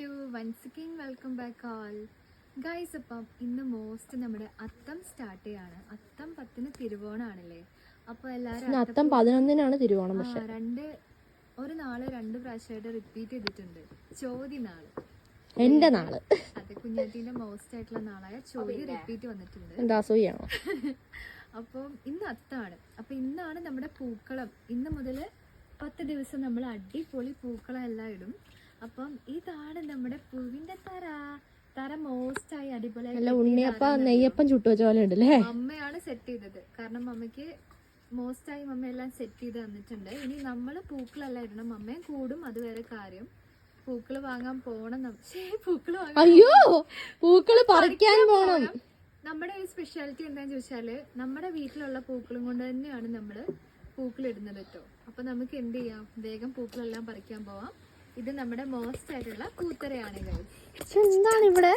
U once again welcome back all guys. അപ്പം ഇന്ന് most നമ്മുടെ അത്തം സ്റ്റാർട്ട് ചെയ്യാണ്. അത്തം 10 തിരുവോണാണല്ലേ. അപ്പോൾ എല്ലാവരും അത്തം 11 തിരുവോണം. പക്ഷെ ഒരു നാള് 2 പ്രാവശ്യമായിട്ട് റിപ്പീറ്റ് ചെയ്തിട്ടുണ്ട്. ചോതി നാള്, എന്റെ നാള്. അതെ, കുഞ്ഞാറ്റീന്റെ മോസ്റ്റ് ആയിട്ടുള്ള നാളായ ചോതി റിപ്പീറ്റ് വന്നിട്ടുണ്ട്. എന്താ അസൂയാണോ? അപ്പം ഇന്ന് അത്താണ്. അപ്പൊ ഇന്നാണ് നമ്മുടെ പൂക്കളം. ഇന്ന് മുതൽ 10 ദിവസം നമ്മൾ അടിപൊളി പൂക്കളം എല്ലാം ഇടും. അപ്പം ഇതാണ് നമ്മുടെ പൂവിന്റെ തറ മോസ്റ്റ് ആയി അടിപൊളിയായി ഉണ്ണിയപ്പ നെയ്യപ്പം ചുട്ടു വെച്ച പോലെ ഉണ്ടല്ലേ. അമ്മയാണ് സെറ്റ് ചെയ്തത്. കാരണം അമ്മയ്ക്ക് മോസ്റ്റ് ആയി അമ്മ എല്ലാം സെറ്റ് ചെയ്ത് തന്നിട്ടുണ്ട്. ഇനി നമ്മള് പൂക്കളെല്ലാം ഇടണം. അമ്മയും കൂടും, അത് വേറെ കാര്യം. പൂക്കള് വാങ്ങാൻ പോണം. അയ്യോ, പൂക്കള് പറിക്കാൻ പോണം. നമ്മുടെ ഒരു സ്പെഷ്യാലിറ്റി എന്താന്ന് ചോദിച്ചാല് നമ്മുടെ വീട്ടിലുള്ള പൂക്കളും കൊണ്ട് തന്നെയാണ് നമ്മള് പൂക്കൾ ഇടുന്നത് കേട്ടോ. അപ്പൊ നമുക്ക് എന്ത് ചെയ്യാം, വേഗം പൂക്കളെല്ലാം പറിക്കാൻ പോവാം. ഇത് നമ്മുടെ മോസ്റ്റ് ആയിട്ടുള്ള പൂത്തരയാണ്. എന്താണ് ഇവിടെ